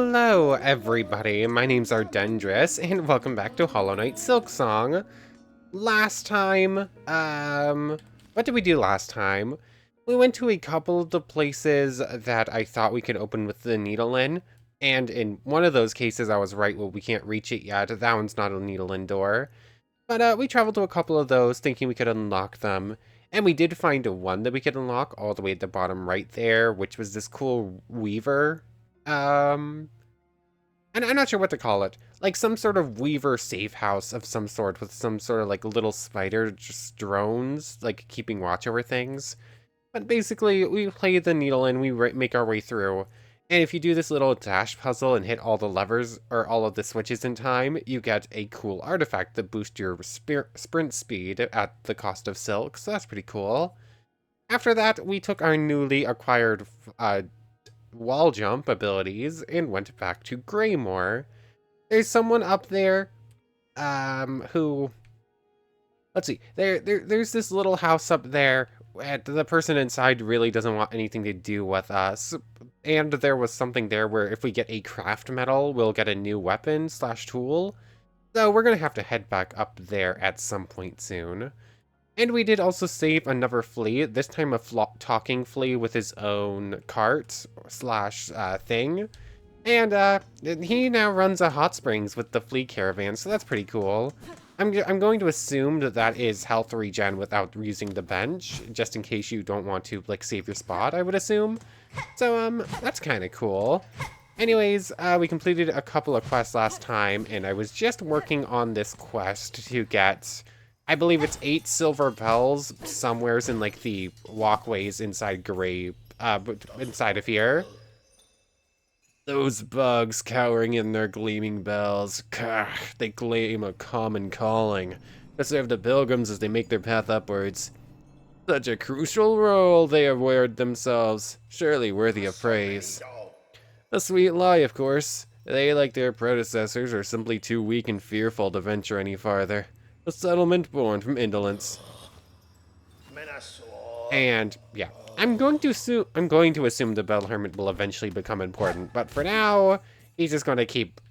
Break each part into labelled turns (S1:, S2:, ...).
S1: Hello, everybody. My name's Ardendris, and welcome back to Hollow Knight Silksong. Last time, what did we do last time? We went to a couple of the places that I thought we could open with the needle in, and in one of those cases I was right, well, we can't reach it yet. That one's not a needle in door. But we traveled to a couple of those, thinking we could unlock them. And we did find one that we could unlock all the way at the bottom right there, which was this cool weaver. Um, and I'm not sure what to call it. Like some sort of weaver safe house of some sort with some sort of like little spider just drones, like keeping watch over things. But basically, we play the needle and we make our way through. And if you do this little dash puzzle and hit all the levers or all of the switches in time, you get a cool artifact that boosts your sprint speed at the cost of silk. So that's pretty cool. After that, we took our newly acquired wall jump abilities and went back to Greymore. There's someone up there, who, let's see, there's this little house up there, and the person inside really doesn't want anything to do with us. And there was something there where if we get a craft medal, we'll get a new weapon slash tool. So we're gonna have to head back up there at some point soon. And we did also save another flea, this time a talking flea with his own cart slash thing. And he now runs a hot springs with the flea caravan, so that's pretty cool. I'm going to assume that that is health regen without using the bench, just in case you don't want to like save your spot, I would assume. So that's kind of cool. Anyways, we completed a couple of quests last time, and I was just working on this quest to get, I believe it's 8 silver bells somewheres in like the walkways inside inside of here. Those bugs cowering in their gleaming bells, they claim a common calling to serve the pilgrims as they make their path upwards. Such a crucial role they have weared themselves, surely worthy of praise. A sweet lie, of course. They, like their predecessors, are simply too weak and fearful to venture any farther. A settlement born from indolence. And yeah, I'm going to assume the Bell Hermit will eventually become important, but for now, he's just going to keep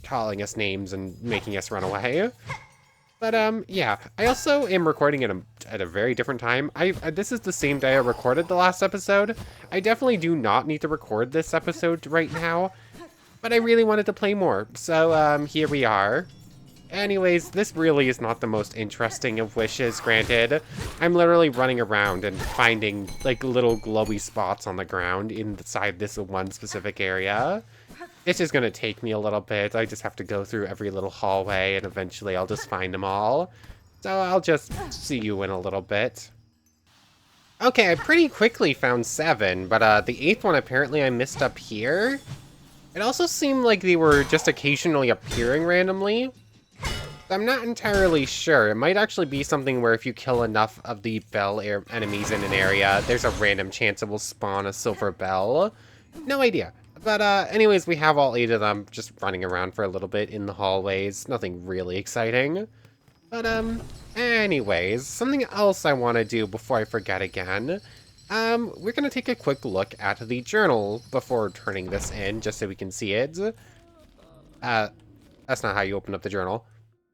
S1: calling us names and making us run away. But yeah, I also am recording at a very different time. This is the same day I recorded the last episode. I definitely do not need to record this episode right now, but I really wanted to play more, so here we are. Anyways, this really is not the most interesting of wishes granted. I'm literally running around and finding like little glowy spots on the ground inside this one specific area. It's just gonna take me a little bit. I just have to go through every little hallway and eventually I'll just find them all. So I'll just see you in a little bit. Okay, I pretty quickly found 7, but the 8th one apparently I missed up here. It also seemed like they were just occasionally appearing randomly. I'm not entirely sure. It might actually be something where if you kill enough of the bell enemies in an area, there's a random chance it will spawn a silver bell. No idea. But anyways, we have all 8 of them just running around for a little bit in the hallways. Nothing really exciting. But anyways, something else I want to do before I forget again. We're going to take a quick look at the journal before turning this in, just so we can see it. That's not how you open up the journal.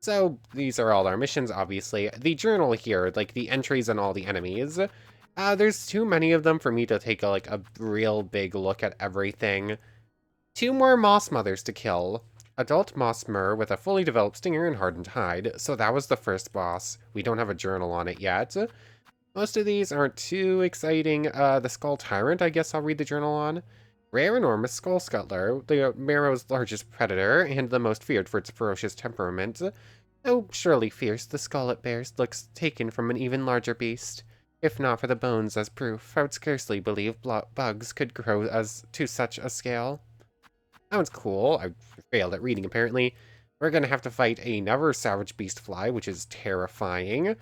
S1: So these are all our missions, obviously. The journal here, like the entries and all the enemies, there's too many of them for me to take a real big look at everything. 2 more moss mothers to kill. Adult moss mer with a fully developed stinger and hardened hide. So that was the first boss. We don't have a journal on it yet. Most of these aren't too exciting. The skull tyrant, I guess I'll read the journal on. Rare enormous skull scuttler, the Marrow's largest predator, and the most feared for its ferocious temperament. Though surely fierce, the skull it bears looks taken from an even larger beast. If not for the bones as proof, I would scarcely believe bugs could grow to such a scale. That one's cool. I failed at reading, apparently. We're gonna have to fight another savage beast fly, which is terrifying.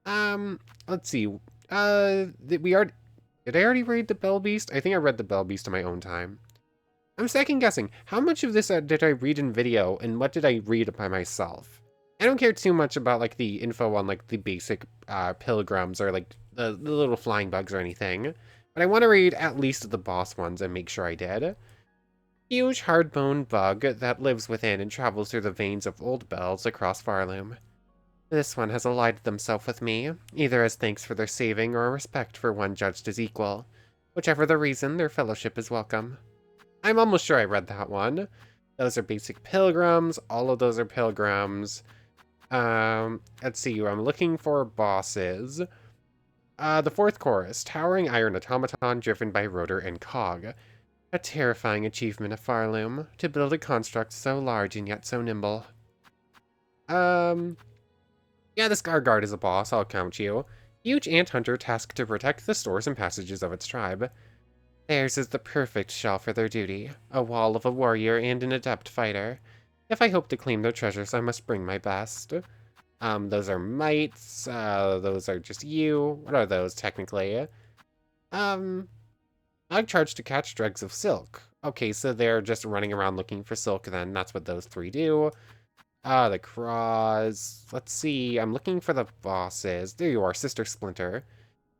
S1: Let's see. Did I already read the Bell Beast? I think I read the Bell Beast on my own time. I'm second guessing. How much of this did I read in video, and what did I read by myself? I don't care too much about like the info on like the basic pilgrims or like the little flying bugs or anything, but I want to read at least the boss ones and make sure I did. Huge hard-boned bug that lives within and travels through the veins of old bells across Pharloom. This one has allied themselves with me, either as thanks for their saving or a respect for one judged as equal. Whichever the reason, their fellowship is welcome. I'm almost sure I read that one. Those are basic pilgrims. All of those are pilgrims. Let's see. I'm looking for bosses. The fourth chorus. Towering iron automaton driven by rotor and cog. A terrifying achievement of Pharloom, to build a construct so large and yet so nimble. Yeah, this guard is a boss, I'll count you. Huge ant hunter tasked to protect the stores and passages of its tribe. Theirs is the perfect shell for their duty, a wall of a warrior and an adept fighter. If I hope to claim their treasures, I must bring my best. Those are mites, those are just you. What are those, technically? I'm charged to catch dregs of silk. Okay, so they're just running around looking for silk then, that's what those three do. The craws. Let's see, I'm looking for the bosses. There you are, Sister Splinter.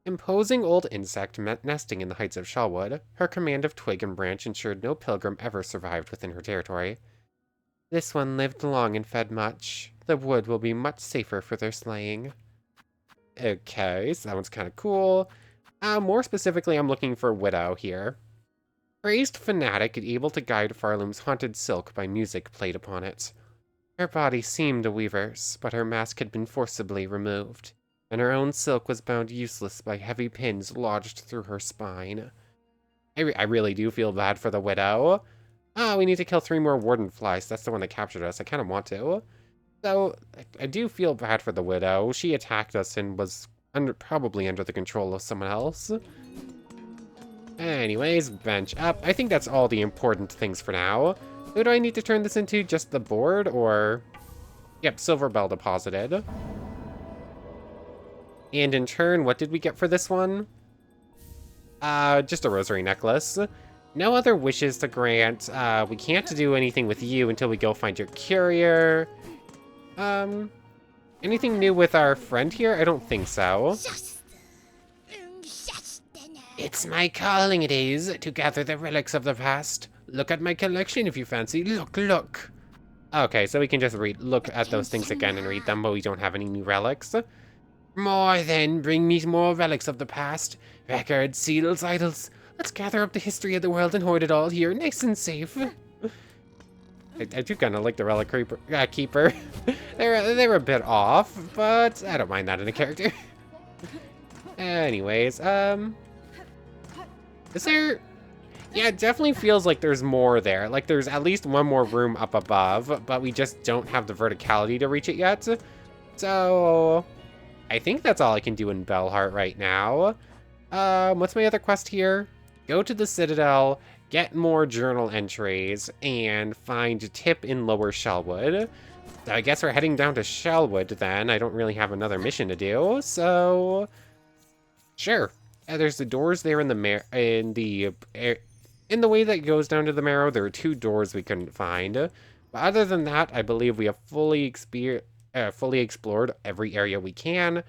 S1: Imposing old insect nesting in the heights of Shellwood, her command of twig and branch ensured no pilgrim ever survived within her territory. This one lived long and fed much. The wood will be much safer for their slaying. Okay, so that one's kind of cool. More specifically, I'm looking for Widow here. Praised fanatic and able to guide Pharloom's haunted silk by music played upon it. Her body seemed a weaver's, but her mask had been forcibly removed, and her own silk was bound useless by heavy pins lodged through her spine. I really do feel bad for the Widow. We need to kill 3 more warden flies. That's the one that captured us. I kind of want to. So, I do feel bad for the Widow. She attacked us and was probably under the control of someone else. Anyways, bench up. I think that's all the important things for now. Who do I need to turn this into? Just the board, or... Yep, silver bell deposited. And in turn, what did we get for this one? Just a rosary necklace. No other wishes to grant. We can't do anything with you until we go find your courier. Anything new with our friend here? I don't think so. It's my calling, it is, to gather the relics of the past. Look at my collection if you fancy. Look, look. Okay, so we can just look at those things again and read them, but we don't have any new relics. More then, bring me more relics of the past. Records, seals, idols. Let's gather up the history of the world and hoard it all here, nice and safe. I do kind of like the relic keeper. They're a bit off, but I don't mind that in a character. Anyways, is there... Yeah, it definitely feels like there's more there. Like, there's at least one more room up above, but we just don't have the verticality to reach it yet. So, I think that's all I can do in Bellheart right now. What's my other quest here? Go to the Citadel, get more journal entries, and find Tip in Lower Shellwood. So I guess we're heading down to Shellwood then. I don't really have another mission to do, so... Sure. There's the doors there in the way that goes down to the Marrow. There are 2 doors we couldn't find. But other than that, I believe we have fully explored every area we can.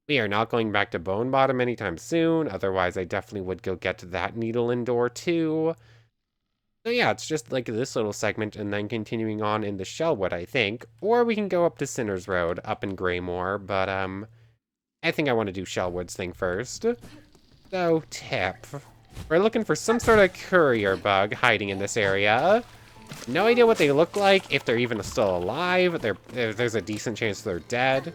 S1: We are not going back to Bone Bottom anytime soon. Otherwise, I definitely would go get to that needle and door too. So yeah, it's just like this little segment and then continuing on in the Shellwood, I think. Or we can go up to Sinner's Road up in Greymoor. But I think I want to do Shellwood's thing first. So, Tip. We're looking for some sort of courier bug hiding in this area. No idea what they look like, if they're even still alive. There's a decent chance they're dead.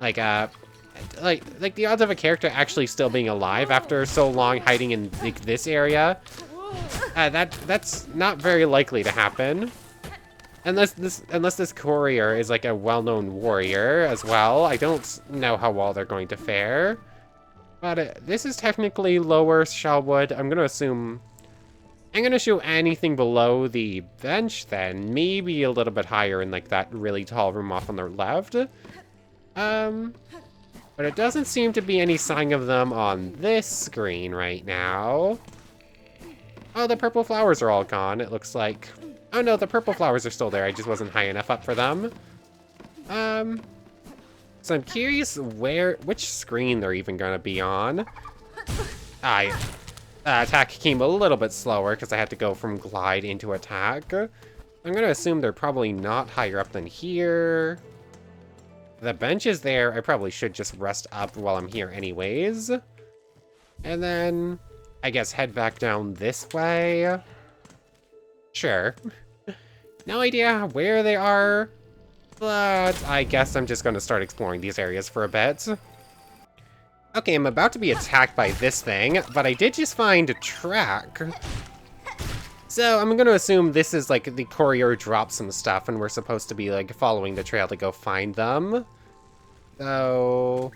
S1: Like the odds of a character actually still being alive after so long hiding in this area, that's not very likely to happen. Unless this courier is like a well-known warrior as well. I don't know how well they're going to fare. But this is technically lower Shellwood. I'm going to assume... I'm going to show anything below the bench then. Maybe a little bit higher in like that really tall room off on the left. But it doesn't seem to be any sign of them on this screen right now. Oh, the purple flowers are all gone, it looks like. Oh no, the purple flowers are still there. I just wasn't high enough up for them. So I'm curious which screen they're even gonna be on. Attack came a little bit slower because I had to go from glide into attack. I'm gonna assume they're probably not higher up than here. The bench is there. I probably should just rest up while I'm here anyways. And then, I guess head back down this way. Sure. No idea where they are, but I guess I'm just gonna start exploring these areas for a bit. Okay, I'm about to be attacked by this thing, but I did just find a track. So I'm gonna assume this is like the courier dropped some stuff and we're supposed to be like following the trail to go find them. So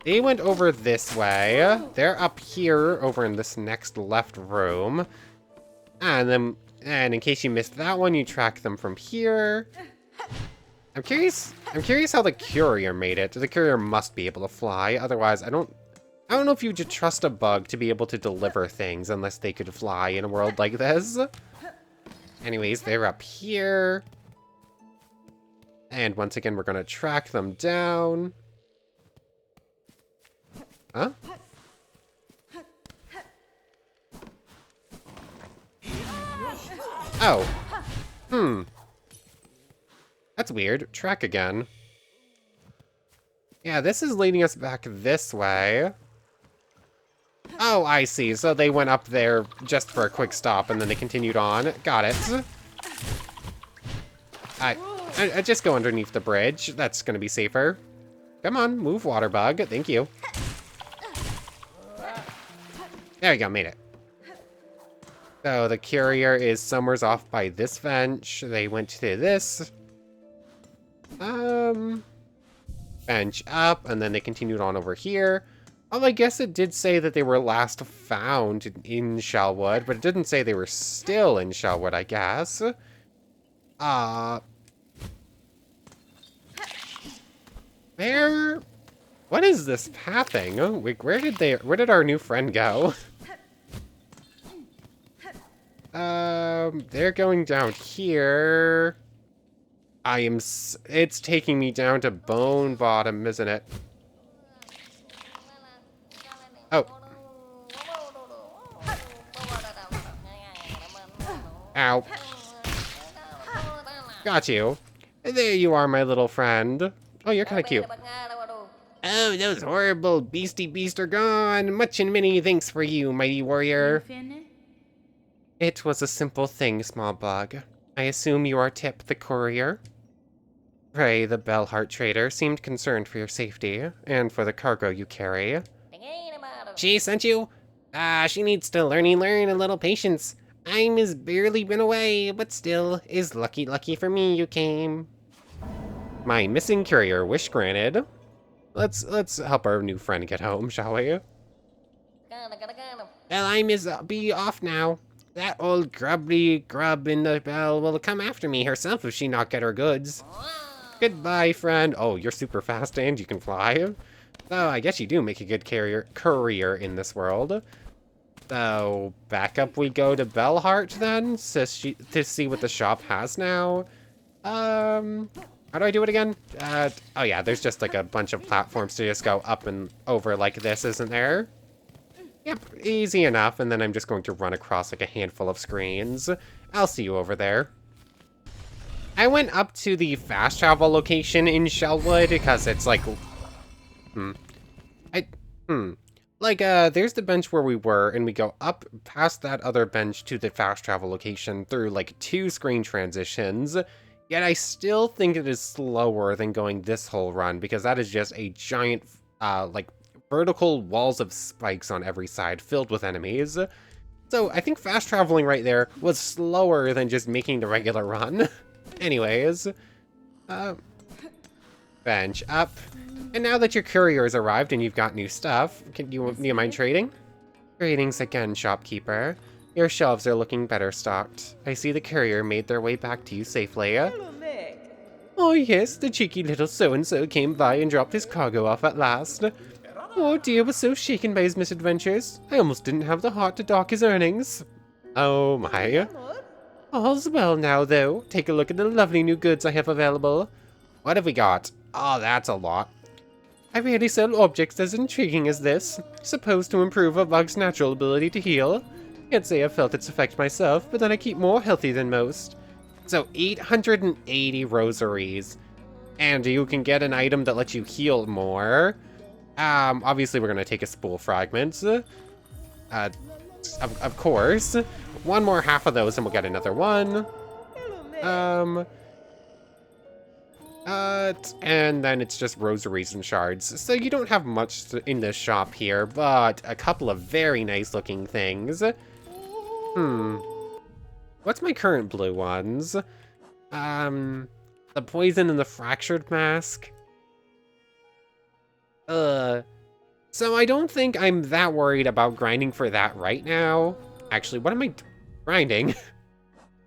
S1: they went over this way. They're up here over in this next left room. And in case you missed that one, you track them from here. I'm curious how the courier made it. The courier must be able to fly, otherwise I don't know if you should trust a bug to be able to deliver things unless they could fly in a world like this. Anyways, they're up here. And once again, we're gonna track them down. Huh? Oh. That's weird. Track again. Yeah, this is leading us back this way. Oh, I see. So they went up there just for a quick stop, and then they continued on. Got it. I just go underneath the bridge. That's gonna be safer. Come on, move, water bug. Thank you. There we go, made it. So the courier is somewhere's off by this bench. They went to this. Bench up, and then they continued on over here. Oh, I guess it did say that they were last found in Shellwood, but it didn't say they were still in Shellwood, I guess. What is this pathing? Oh, where did our new friend go? They're going down here. It's taking me down to Bone Bottom, isn't it? Oh. Ow. Got you. There you are, my little friend. Oh, you're kind of cute. Oh, those horrible beastie beasts are gone. Much and many thanks for you, mighty warrior. It was a simple thing, small bug. I assume you are Tip, the courier? Pray, the Bellheart trader, seemed concerned for your safety, and for the cargo you carry. She sent you? She needs to learn a little patience. I'm has barely been away, but still, is lucky for me you came. My missing courier, wish granted. Let's help our new friend get home, shall we? Well, I be off now. That old grubby grub in the bell will come after me herself if she not get her goods. Goodbye, friend. Oh, you're super fast and you can fly. So I guess you do make a good courier in this world. So back up we go to Bellheart then to see what the shop has now. How do I do it again? Oh yeah, there's just like a bunch of platforms to just go up and over like this, isn't there? Yep, easy enough, and then I'm just going to run across like a handful of screens. I'll see you over there. I went up to the fast travel location in Shellwood because it's like... there's the bench where we were, and we go up past that other bench to the fast travel location through like 2 screen transitions. Yet I still think it is slower than going this whole run because that is just a giant, vertical walls of spikes on every side filled with enemies. So I think fast traveling right there was slower than just making the regular run. Anyways, bench up. And now that your courier has arrived and you've got new stuff, do you mind trading? Greetings again, shopkeeper. Your shelves are looking better stocked. I see the courier made their way back to you safely. Oh yes, the cheeky little so-and-so came by and dropped his cargo off at last. Oh dear, was so shaken by his misadventures. I almost didn't have the heart to dock his earnings. Oh my. All's well now, though. Take a look at the lovely new goods I have available. What have we got? Oh, that's a lot. I rarely sell objects as intriguing as this, supposed to improve a bug's natural ability to heal. Can't say I've felt its effect myself, but then I keep more healthy than most. So 880 rosaries, and you can get an item that lets you heal more. Obviously we're gonna take a spool fragment. Of course. One more half of those and we'll get another one. And then it's just rosaries and shards. So you don't have much in this shop here, but a couple of very nice looking things. What's my current blue ones? The poison and the fractured mask. So I don't think I'm that worried about grinding for that right now. Actually, what am I grinding?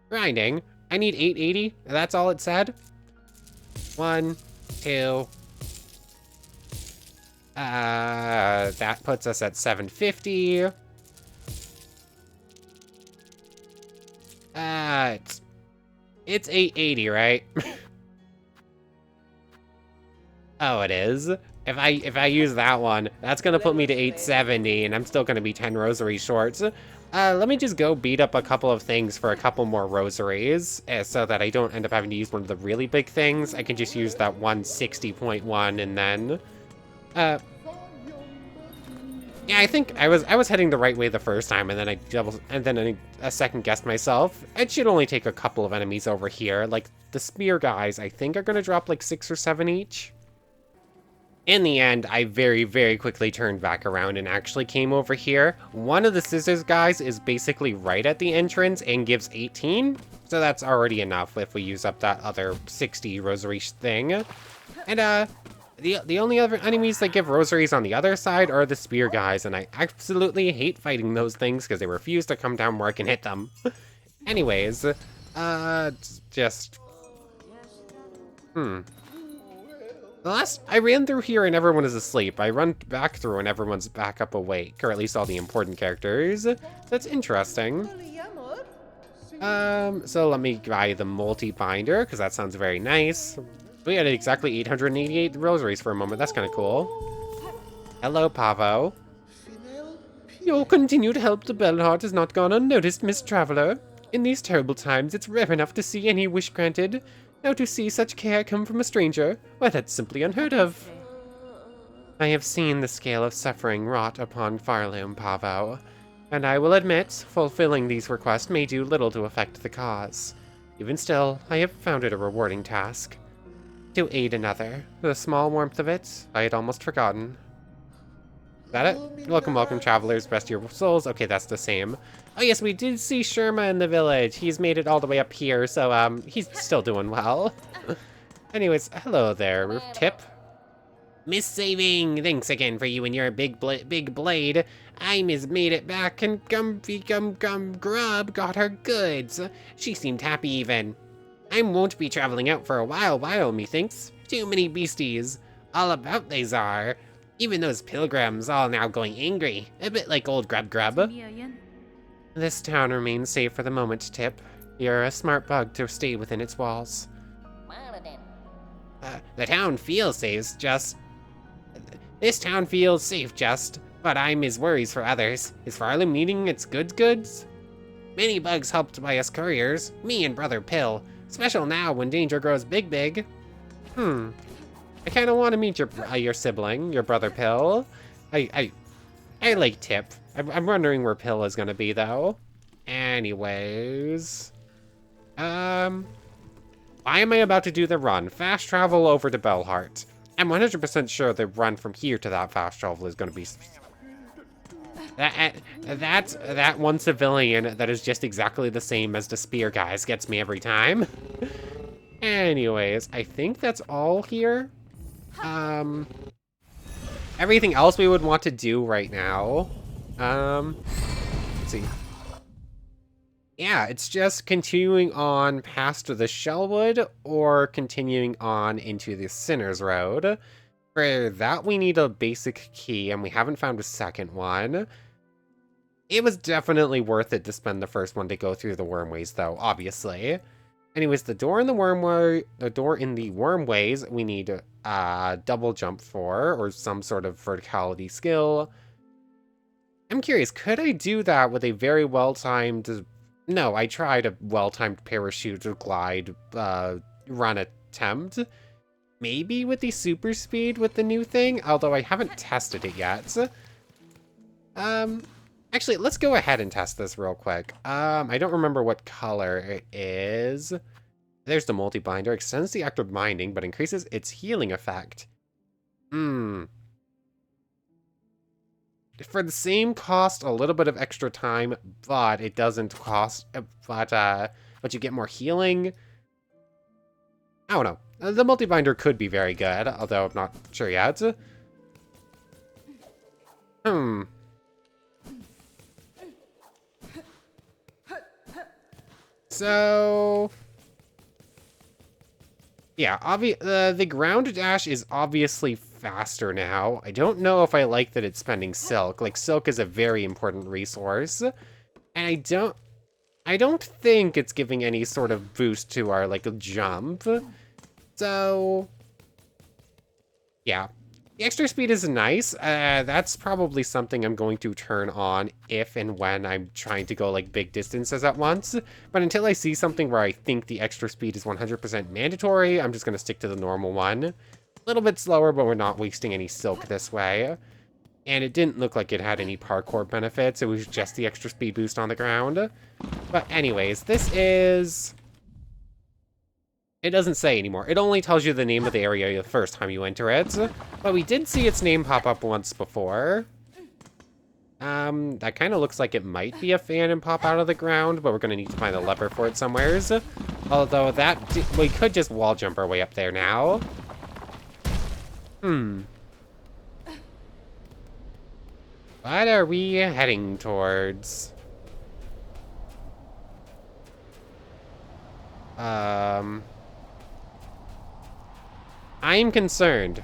S1: Grinding. I need 880. That's all it said. 1, 2. That puts us at 750. It's 880, right? Oh, it is. If I use that one, that's gonna put me to 870, and I'm still gonna be 10 rosaries short. So, let me just go beat up a couple of things for a couple more rosaries, so that I don't end up having to use one of the really big things. I can just use that 160.1, and then, yeah, I think I was heading the right way the first time, and then I second guessed myself. It should only take a couple of enemies over here. Like the spear guys, I think are gonna drop like 6 or 7 each. In the end, I very, very quickly turned back around and actually came over here. One of the scissors guys is basically right at the entrance and gives 18, so that's already enough if we use up that other 60 rosary thing. And the only other enemies that give rosaries on the other side are the spear guys, and I absolutely hate fighting those things because they refuse to come down where I can hit them. Anyways, just... I ran through here and everyone is asleep. I run back through and everyone's back up awake, or at least all the important characters. That's interesting. So let me buy the multi-binder, because that sounds very nice. We had exactly 888 rosaries for a moment. That's kind of cool. Hello, Pavo. Your continued help to Bellheart has not gone unnoticed, Miss Traveler. In these terrible times, it's rare enough to see any wish granted. Now to see such care come from a stranger, why, that's simply unheard of. I have seen the scale of suffering wrought upon Pharloom, Pavo, and I will admit, fulfilling these requests may do little to affect the cause. Even still, I have found it a rewarding task. To aid another, the small warmth of it, I had almost forgotten. Is that it? Welcome, welcome, travelers, rest your souls. Okay, that's the same. Oh yes, we did see Sherma in the village. He's made it all the way up here, so he's still doing well. Anyways, hello there, Tip. Miss Saving, thanks again for you and your big blade. I made it back, and Grub got her goods. She seemed happy even. I won't be traveling out for a while, methinks. Too many beasties. All about they are. Even those pilgrims all now going angry, a bit like old Grub. This town remains safe for the moment, Tip. You're a smart bug to stay within its walls. The town feels safe, This town feels safe, but I'm his worries for others. Is Pharloom needing its goods? Many bugs helped by us couriers, me and Brother Pill. Special now when danger grows big. I kind of want to meet your sibling, your Brother Pill. I like Tip. I'm wondering where Pill is gonna be though. Anyways, why am I about to do the run? Fast travel over to Bellheart. I'm 100% sure the run from here to that fast travel is gonna be that one civilian that is just exactly the same as the spear guys gets me every time. Anyways, I think that's all here. Everything else we would want to do right now. Let's see. Yeah, it's just continuing on past the Shellwood or continuing on into the Sinner's Road. For that, we need a basic key, and we haven't found a second one. It was definitely worth it to spend the first one to go through the Wormways, though, obviously. Anyways, the door in the wormways, we need double jump for, or some sort of verticality skill. I'm curious, could I do that with a very well-timed... No, I tried a well-timed parachute or glide run attempt. Maybe with the super speed with the new thing, although I haven't tested it yet. Actually, let's go ahead and test this real quick. I don't remember what color it is. There's the multi-binder. Extends the act of binding, but increases its healing effect. For the same cost, a little bit of extra time, but it doesn't cost, but you get more healing. I don't know. The multi-binder could be very good, although I'm not sure yet. So... yeah, the ground dash is obviously faster now. I don't know if I like that it's spending Silk. Like, Silk is a very important resource. And I don't think it's giving any sort of boost to our, like, jump. So... yeah. The extra speed is nice. That's probably something I'm going to turn on if and when I'm trying to go, like, big distances at once. But until I see something where I think the extra speed is 100% mandatory, I'm just going to stick to the normal one. A little bit slower, but we're not wasting any Silk this way. And it didn't look like it had any parkour benefits. It was just the extra speed boost on the ground. But anyways, this is... it doesn't say anymore. It only tells you the name of the area the first time you enter it. But we did see its name pop up once before. That kind of looks like it might be a fan and pop out of the ground, but we're going to need to find a lever for it somewheres. Although we could just wall jump our way up there now. What are we heading towards? I'm concerned.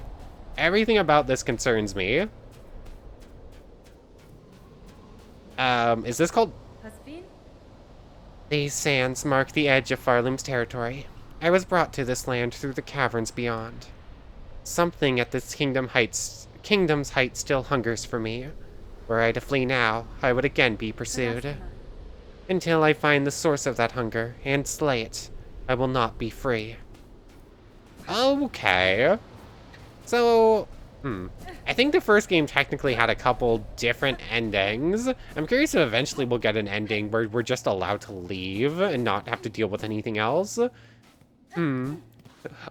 S1: Everything about this concerns me. Is this called... these sands mark the edge of Pharloom's territory. I was brought to this land through the caverns beyond. Something at this kingdom's height still hungers for me. Were I to flee now, I would again be pursued. Until I find the source of that hunger and slay it, I will not be free. Okay. So, I think the first game technically had a couple different endings. I'm curious if eventually we'll get an ending where we're just allowed to leave and not have to deal with anything else.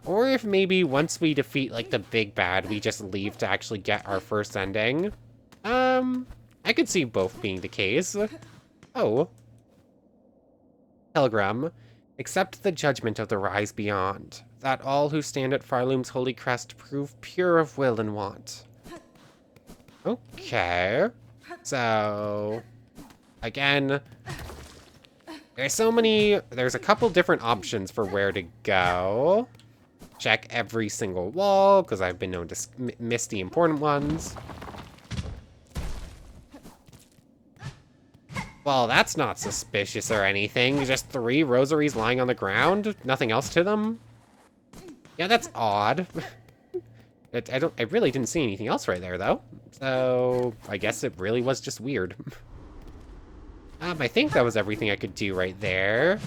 S1: Or if maybe once we defeat, like, the big bad, we just leave to actually get our first ending. I could see both being the case. Oh. Telegram. Accept the judgment of the rise beyond, that all who stand at Pharloom's holy crest prove pure of will and want. Okay. So, again, there's a couple different options for where to go. Check every single wall, because I've been known to miss the important ones. Well, that's not suspicious or anything. Just 3 rosaries lying on the ground? Nothing else to them? Yeah, that's odd. I really didn't see anything else right there, though. So, I guess it really was just weird. I think that was everything I could do right there.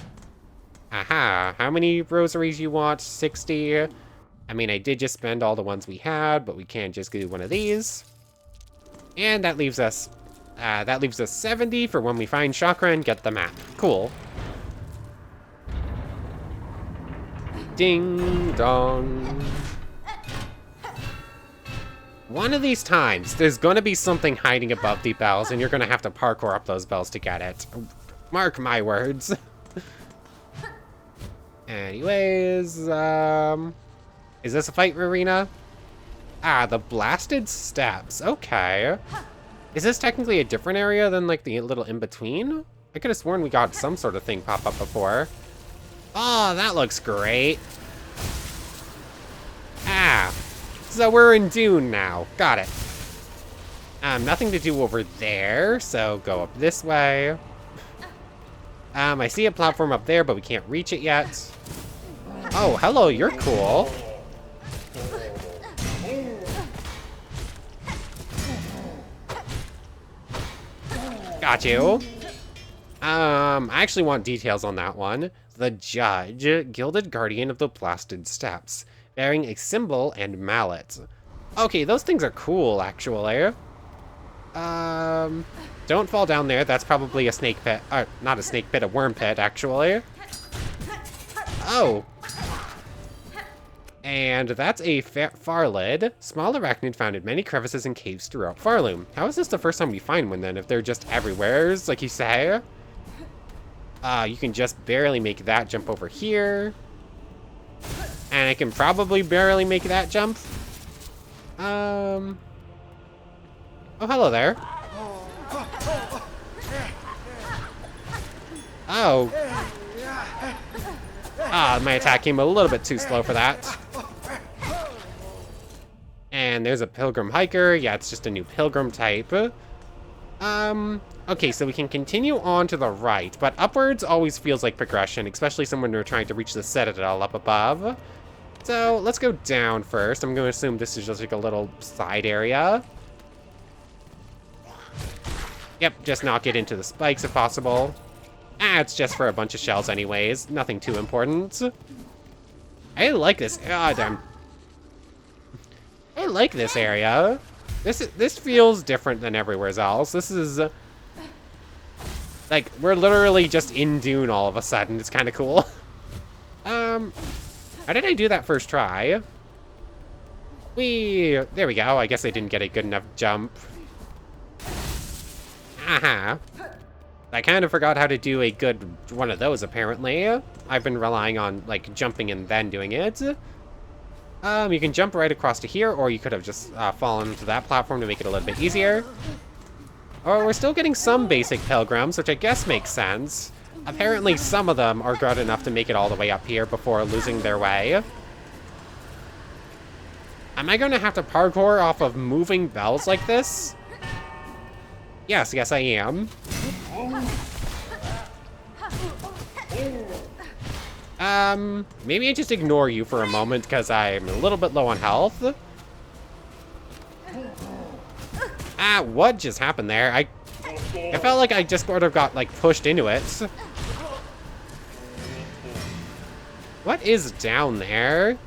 S1: Aha, how many rosaries you want? 60? I mean, I did just spend all the ones we had, but we can just do one of these. And that leaves us 70 for when we find Chakra and get the map. Cool. Ding dong. One of these times, there's gonna be something hiding above the bells, and you're gonna have to parkour up those bells to get it. Mark my words. Anyways, is this a fight arena? Ah, the blasted steps. Okay. Is this technically a different area than, like, the little in-between? I could have sworn we got some sort of thing pop up before. Oh, that looks great. Ah. So we're in Dune now. Got it. Nothing to do over there, so go up this way. I see a platform up there, but we can't reach it yet. Oh, hello, you're cool. Got you. I actually want details on that one. The Judge, Gilded Guardian of the Blasted Steps, bearing a symbol and mallet. Okay, those things are cool, actually. Don't fall down there. That's probably a snake pit. Not a snake pit, a worm pit, actually. Oh. And that's a Pharlid, small arachnid found in many crevices and caves throughout Pharloom. How is this the first time we find one then, if they're just everywhere, like you say? You can just barely make that jump over here. And I can probably barely make that jump. Oh, hello there. Oh. My attack came a little bit too slow for that. And there's a pilgrim hiker. Yeah, it's just a new pilgrim type. Okay, so we can continue on to the right, but upwards always feels like progression, especially when we're trying to reach the citadel up above. So let's go down first. I'm going to assume this is just like a little side area. Yep, just not get into the spikes if possible. It's just for a bunch of shells anyways. Nothing too important. I like this. Damn. I like this area. This feels different than everywhere else. This is... like, we're literally just in Dune all of a sudden. It's kind of cool. How did I do that first try? There we go. I guess I didn't get a good enough jump. Aha. I kind of forgot how to do a good one of those, apparently. I've been relying on, like, jumping and then doing it. You can jump right across to here, or you could have just fallen to that platform to make it a little bit easier. Or we're still getting some basic pilgrims, which I guess makes sense. Apparently some of them are good enough to make it all the way up here before losing their way. Am I going to have to parkour off of moving bells like this? Yes, I am. Maybe I just ignore you for a moment because I'm a little bit low on health. What just happened there? I felt like I just sort of got, like, pushed into it. What is down there?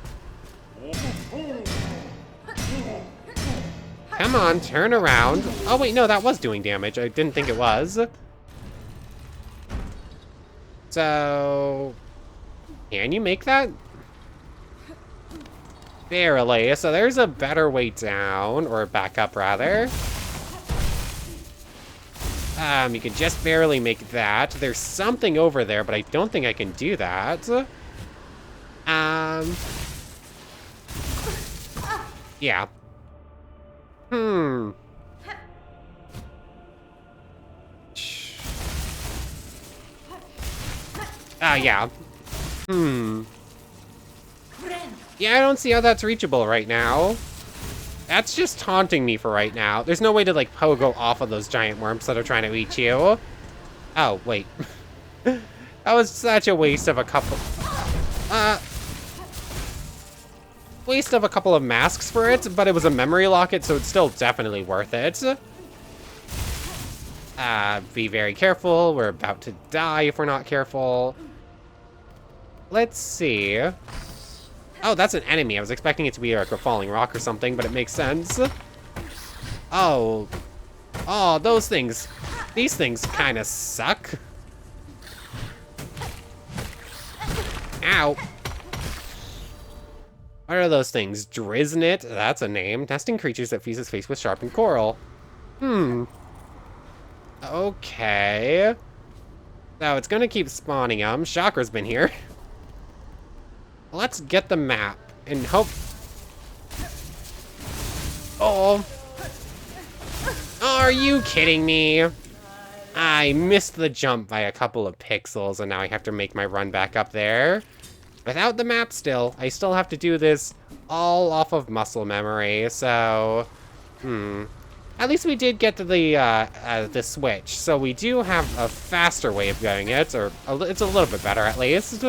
S1: Come on, turn around. Oh, wait, no, that was doing damage. I didn't think it was. So... can you make that? Barely. So there's a better way down, or back up, rather. You can just barely make that. There's something over there, but I don't think I can do that. Yeah. Yeah. Yeah, I don't see how that's reachable right now. That's just taunting me for right now. There's no way to, like, pogo off of those giant worms that are trying to eat you. Oh, wait. That was such a waste of a couple... waste of a couple of masks for it, but it was a memory locket, so it's still definitely worth it. Be very careful. We're about to die if we're not careful. Let's see. Oh, that's an enemy. I was expecting it to be like a falling rock or something, but it makes sense. Oh. Oh, those things. These things kind of suck. Ow. What are those things? Driznit? That's a name. Testing creatures that fuse its face with sharpened coral. Okay. So it's gonna keep spawning them. Chakra's been here. Let's get the map and hope... Oh. Are you kidding me? I missed the jump by a couple of pixels, and now I have to make my run back up there. Without the map still, I still have to do this all off of muscle memory, so... At least we did get to the switch, so we do have a faster way of getting it, or it's a little bit better at least.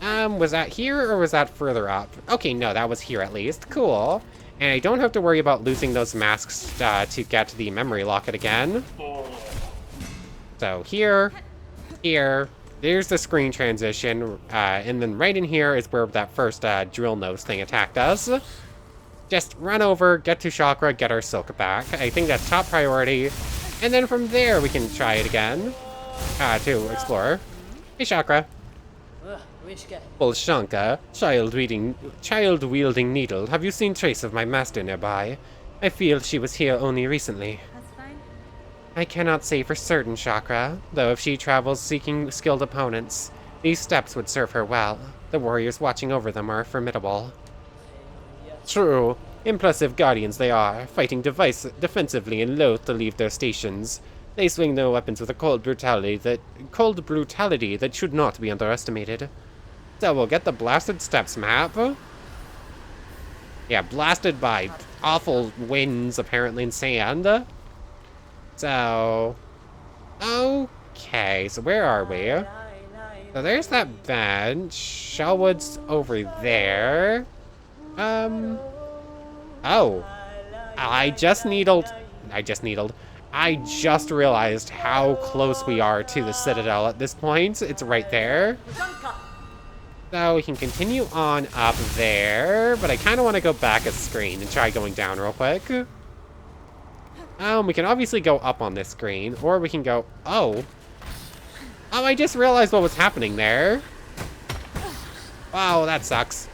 S1: Was that here or was that further up? Okay, no, that was here at least. Cool. And I don't have to worry about losing those masks to get to the memory locket again. So here, there's the screen transition, and then right in here is where that first drill nose thing attacked us. Just run over, get to Chakra, get our Silk back. I think that's top priority. And then from there, we can try it again. To explore. Hey, Chakra. Bolshanka, child-wielding needle. Have you seen trace of my master nearby? I feel she was here only recently.
S2: That's fine.
S1: I cannot say for certain, Chakra, though if she travels seeking skilled opponents, these steps would serve her well. The warriors watching over them are formidable. True. Impressive guardians they are, fighting defensively and loath to leave their stations. They swing their weapons with a cold brutality that should not be underestimated. So we'll get the blasted steps map. Yeah, blasted by awful winds, apparently, and sand. So... okay, so where are we? So there's that bench. Shellwood's over there. Oh. I just realized how close we are to the Citadel at this point. It's right there. So we can continue on up there, but I kind of want to go back a screen and try going down real quick. We can obviously go up on this screen, or we can go... Oh, I just realized what was happening there. Wow, that sucks.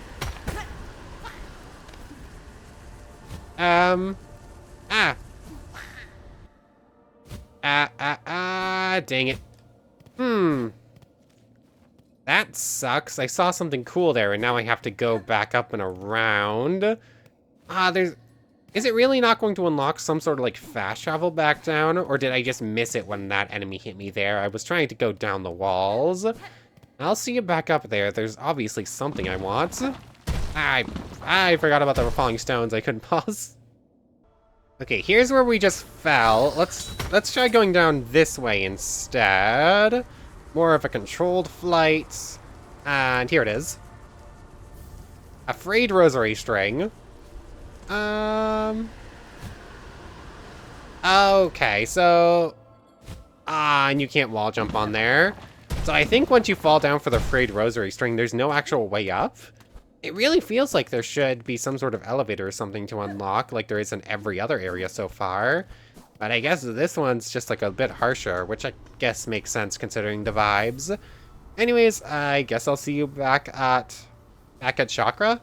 S1: Dang it. That sucks. I saw something cool there, and now I have to go back up and around. Is it really not going to unlock some sort of, like, fast travel back down? Or did I just miss it when that enemy hit me there? I was trying to go down the walls. I'll see you back up there. There's obviously something I want. I forgot about the falling stones. I couldn't pause. Okay, here's where we just fell. Let's try going down this way instead. More of a controlled flight. And here it is. A frayed rosary string. Okay, so... and you can't wall jump on there. So I think once you fall down for the frayed rosary string, there's no actual way up. It really feels like there should be some sort of elevator or something to unlock, like there is in every other area so far. But I guess this one's just like a bit harsher, which I guess makes sense considering the vibes. Anyways, I guess I'll see you back at Chakra.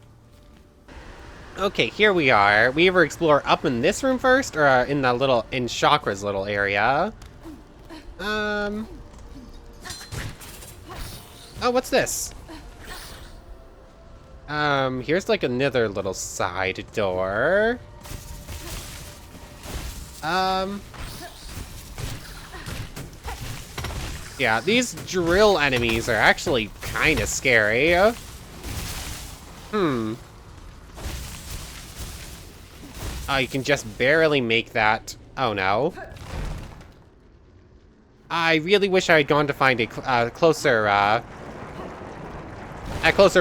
S1: Okay, here we are. We ever explore up in this room first, or in Chakra's little area? Oh, what's this? Here's like another little side door. Yeah, these drill enemies are actually kind of scary. Oh, you can just barely make that. Oh, no. I really wish I had gone to find a closer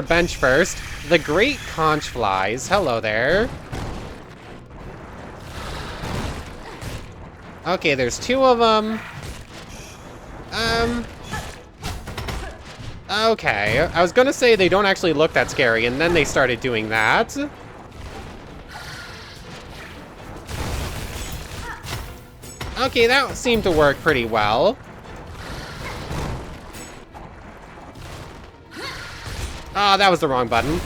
S1: bench first. The great conch flies. Hello there. Okay, there's two of them. Okay. I was gonna say they don't actually look that scary, and then they started doing that. Okay, that seemed to work pretty well. Ah, that was the wrong button.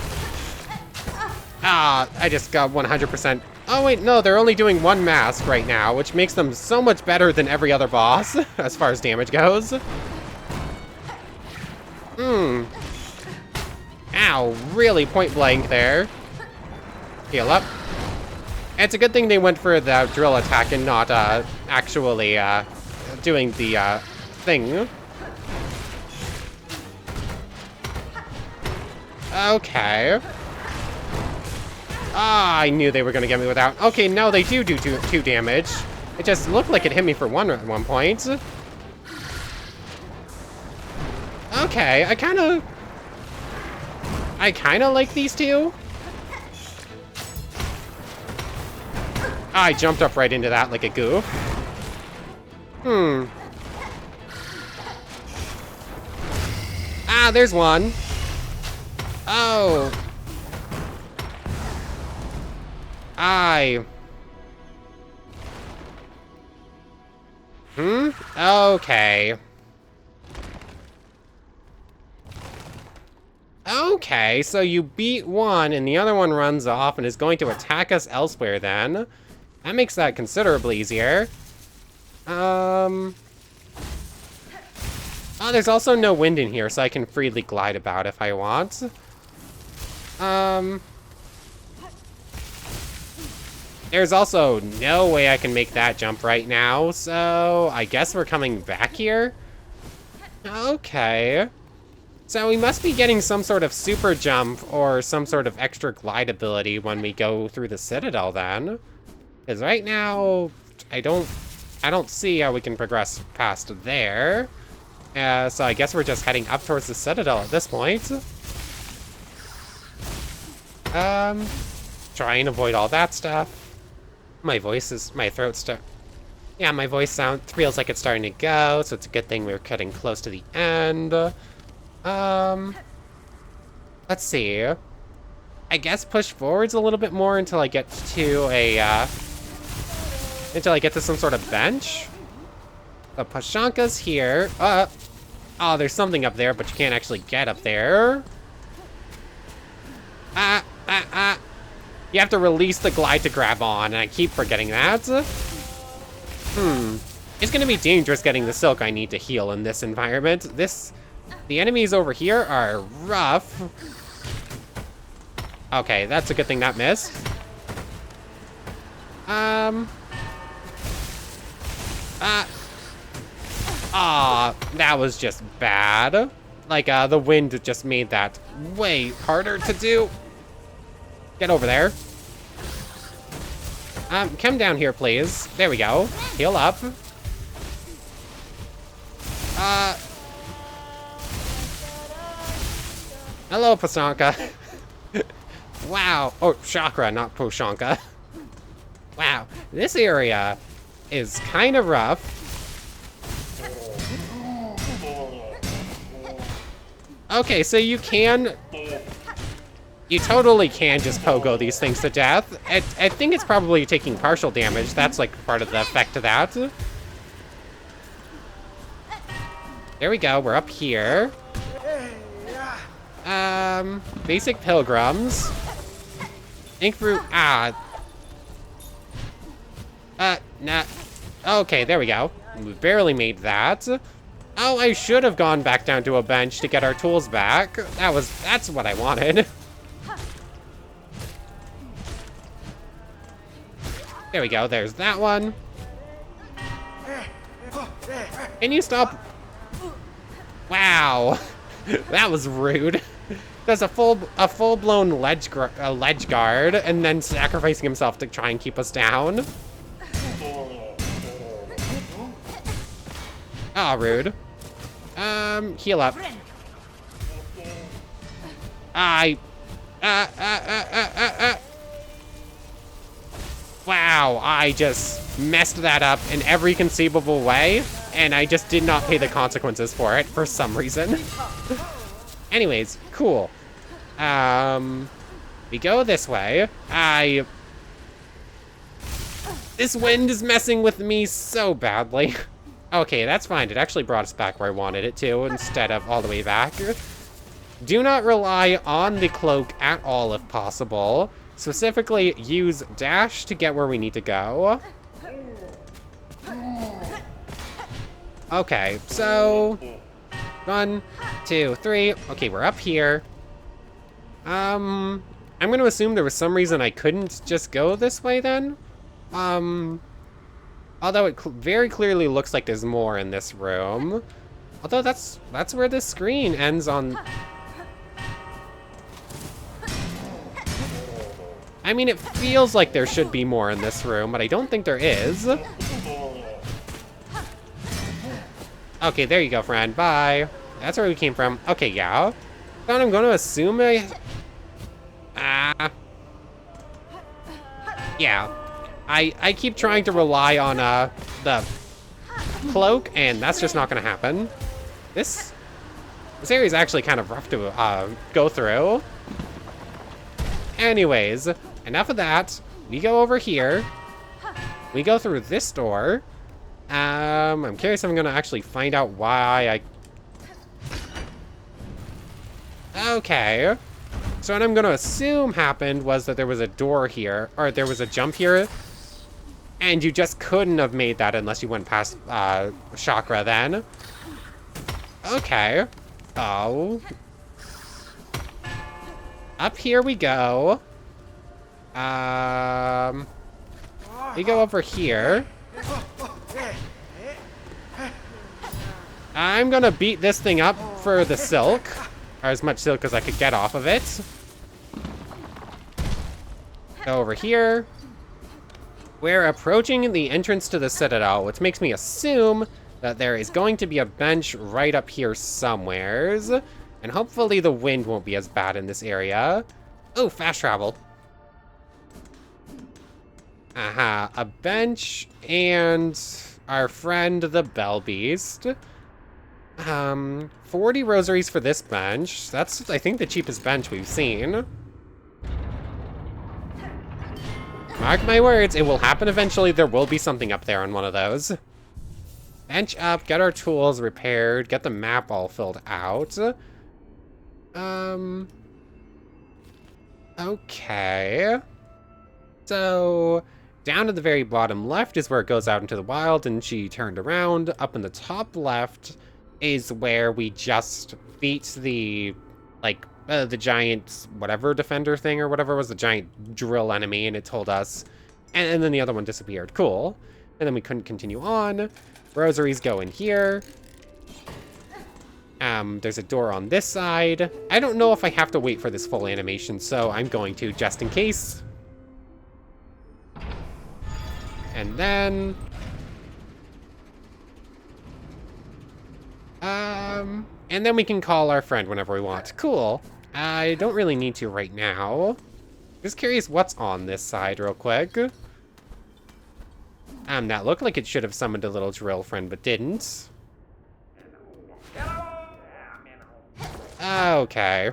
S1: Ah, I just got 100%. Oh, wait, no, they're only doing one mask right now, which makes them so much better than every other boss, as far as damage goes. Ow, really point blank there. Heal up. It's a good thing they went for the drill attack and not actually doing the thing. Okay. Ah, I knew they were gonna get me without. Okay, no, they do two damage. It just looked like it hit me for one at one point. Okay, I kinda like these two. I jumped up right into that like a goof. Ah, there's one. Oh. Okay. Okay, so you beat one and the other one runs off and is going to attack us elsewhere then. That makes that considerably easier. Oh, there's also no wind in here, so I can freely glide about if I want. There's also no way I can make that jump right now, so I guess we're coming back here? Okay. So we must be getting some sort of super jump or some sort of extra glide ability when we go through the Citadel then. Because right now, I don't see how we can progress past there. So I guess we're just heading up towards the Citadel at this point. Try and avoid all that stuff. My voice feels like it's starting to go, so it's a good thing we're getting close to the end. Let's see. I guess push forwards a little bit more until I get to some sort of bench. The Pashanka's here. Oh, there's something up there, but you can't actually get up there. You have to release the glide to grab on, and I keep forgetting that. It's gonna be dangerous getting the silk I need to heal in this environment. The enemies over here are rough. Okay, that's a good thing that missed. That was just bad. Like, the wind just made that way harder to do. Get over there. Come down here, please. There we go. Heal up. Hello, Pasanka. Wow. Oh, Chakra, not Poshanka. Wow. This area is kind of rough. Okay, so you totally can just pogo these things to death. I think it's probably taking partial damage. That's like part of the effect of that. There we go, we're up here. Basic pilgrims. Ink fruit, nah. Okay, there we go. We barely made that. Oh, I should have gone back down to a bench to get our tools back. That's what I wanted. There we go, there's that one. Can you stop? Wow. That was rude. There's a full-blown ledge guard, and then sacrificing himself to try and keep us down. Ah, rude. Heal up. Wow, I just messed that up in every conceivable way, and I just did not pay the consequences for it for some reason. Anyways, cool. We go this way. This wind is messing with me so badly. Okay, that's fine. It actually brought us back where I wanted it to, instead of all the way back. Do not rely on the cloak at all if possible. Specifically, use dash to get where we need to go. Okay, so 1, 2, 3. Okay, we're up here. I'm gonna assume there was some reason I couldn't just go this way then. Although it very clearly looks like there's more in this room. Although that's where the screen ends on. I mean, it feels like there should be more in this room, but I don't think there is. Okay, there you go, friend. Bye. That's where we came from. Okay, yeah. Then I'm going to assume yeah. I keep trying to rely on the cloak, and that's just not going to happen. This area is actually kind of rough to go through. Anyways, enough of that. We go over here. We go through this door. I'm curious if I'm gonna actually find out why Okay. So what I'm gonna assume happened was that there was a door here, or there was a jump here, and you just couldn't have made that unless you went past Chakra then. Okay. Oh. Up here we go. We go over here. I'm gonna beat this thing up for the silk, or as much silk as I could get off of it. Go over here. We're approaching the entrance to the Citadel, which makes me assume that there is going to be a bench right up here somewheres. And hopefully the wind won't be as bad in this area. Oh, fast travel. Aha, a bench and our friend the Bell Beast. 40 rosaries for this bench. That's, I think, the cheapest bench we've seen. Mark my words, it will happen eventually. There will be something up there on one of those. Bench up, get our tools repaired, get the map all filled out. Okay. So, down at the very bottom left is where it goes out into the wild, and she turned around. Up in the top left is where we just beat the, like, the giant whatever defender thing or whatever was the giant drill enemy, and it told us. And then the other one disappeared. Cool. And then we couldn't continue on. Rosaries go in here. There's a door on this side. I don't know if I have to wait for this full animation, so I'm going to, just in case. And then... and then we can call our friend whenever we want. Cool. I don't really need to right now. Just curious what's on this side real quick. That looked like it should have summoned a little drill friend, but didn't. Okay.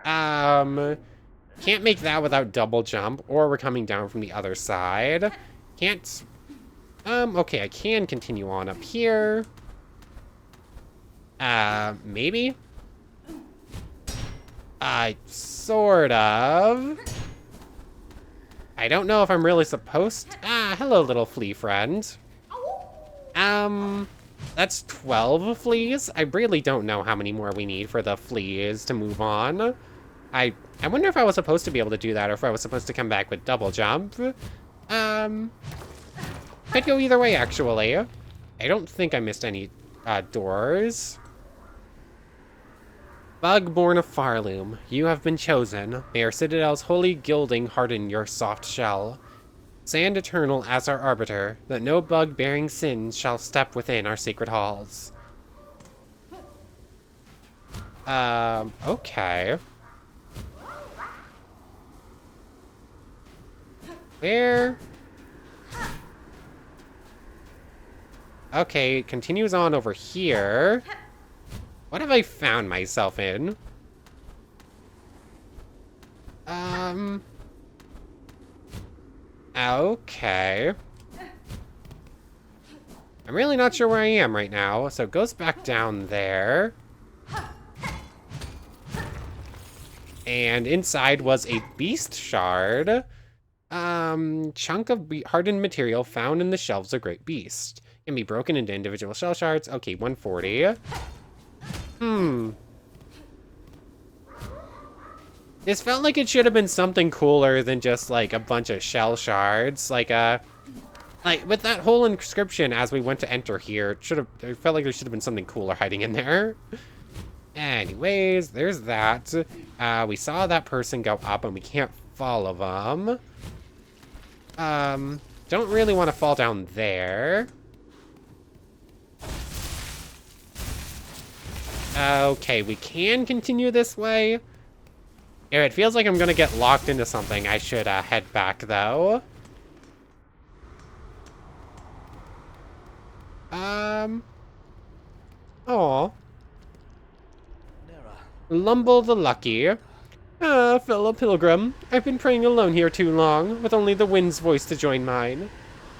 S1: Can't make that without double jump, or we're coming down from the other side. Can't... okay, I can continue on up here. Maybe? Sort of. I don't know if I'm really supposed to... hello, little flea friend. That's 12 fleas? I really don't know how many more we need for the fleas to move on. I wonder if I was supposed to be able to do that, or if I was supposed to come back with double jump. Could go either way, actually. I don't think I missed any, doors. Bug born of Pharloom, you have been chosen. May our citadel's holy gilding harden your soft shell. Stand eternal as our arbiter, that no bug bearing sin shall step within our sacred halls. Okay. Where? Okay, it continues on over here. What have I found myself in? Okay. I'm really not sure where I am right now, so it goes back down there. And inside was a beast shard. Chunk of hardened material found in the shelves of Great Beast. Can be broken into individual shell shards. Okay, 140. This felt like it should have been something cooler than just, like, a bunch of shell shards. Like, with that whole inscription as we went to enter here, it felt like there should have been something cooler hiding in there. Anyways, there's that. We saw that person go up, and we can't fall of them. Don't really want to fall down there. Okay, we can continue this way. If it feels like I'm gonna get locked into something, I should head back, though. Aw. Lumble the Lucky. Ah, fellow pilgrim, I've been praying alone here too long, with only the wind's voice to join mine.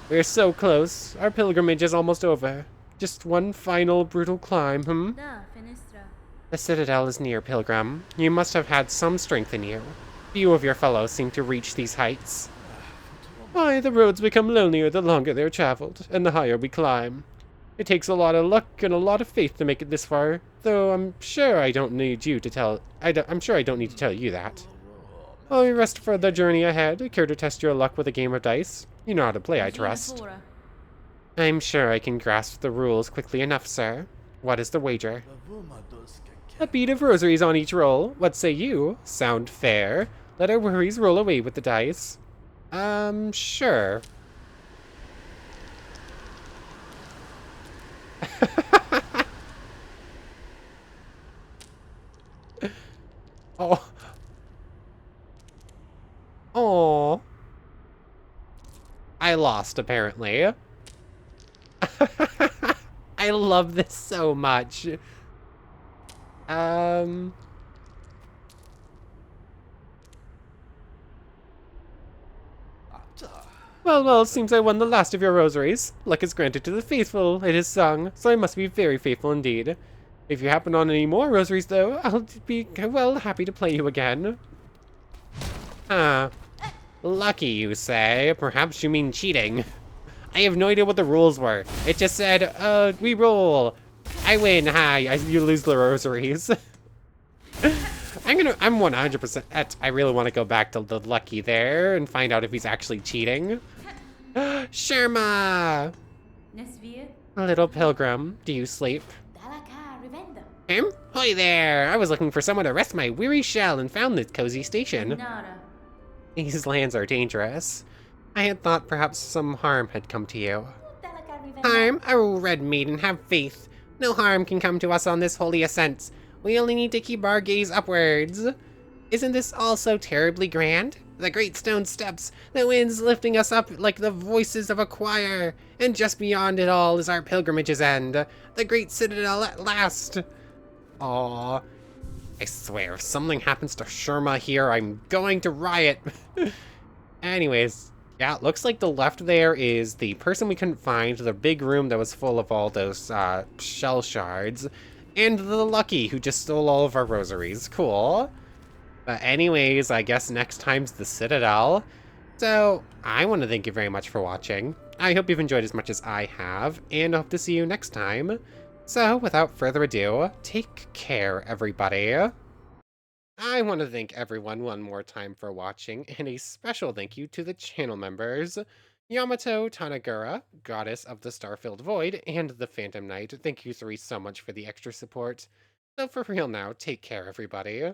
S1: We're so close. Our pilgrimage is almost over. Just one final brutal climb, The citadel is near, pilgrim. You must have had some strength in you. Few of your fellows seem to reach these heights. Why, the roads become lonelier the longer they're traveled, and the higher we climb. It takes a lot of luck and a lot of faith to make it this far, though I'm sure I don't need you to tell... I'm sure I don't need to tell you that. While we rest for the journey ahead, care to test your luck with a game of dice? You know how to play, I trust. I'm sure I can grasp the rules quickly enough, sir. What is the wager? A bead of rosaries on each roll. What say you? Sound fair? Let our worries roll away with the dice. Sure. Oh. Oh. I lost, apparently. I love this so much. Well, it seems I won the last of your rosaries. Luck is granted to the faithful, it is sung, so I must be very faithful indeed. If you happen on any more rosaries, though, I'll be, well, happy to play you again. Lucky, you say? Perhaps you mean cheating. I have no idea what the rules were. It just said, we roll. I win, you lose the rosaries. I'm 100%, I really want to go back to the Lucky there and find out if he's actually cheating. Sherma! Little pilgrim, do you sleep? Him? Hoy there! I was looking for someone to rest my weary shell and found this cozy station. These lands are dangerous. I had thought perhaps some harm had come to you. Harm? Oh, Red Maiden, have faith. No harm can come to us on this holy ascent. We only need to keep our gaze upwards. Isn't this all so terribly grand? The great stone steps, the winds lifting us up like the voices of a choir, and just beyond it all is our pilgrimage's end, the great citadel at last. Aww. I swear, if something happens to Sherma here, I'm going to riot. Anyways, yeah, it looks like the left there is the person we couldn't find, the big room that was full of all those shell shards, and the Lucky who just stole all of our rosaries. Cool. But anyways, I guess next time's the Citadel. So, I want to thank you very much for watching. I hope you've enjoyed as much as I have, and I hope to see you next time. So, without further ado, take care, everybody. I want to thank everyone one more time for watching, and a special thank you to the channel members. Yamato Tanagura, Goddess of the Star-Filled Void, and the Phantom Knight. Thank you three so much for the extra support. So for real now, take care, everybody.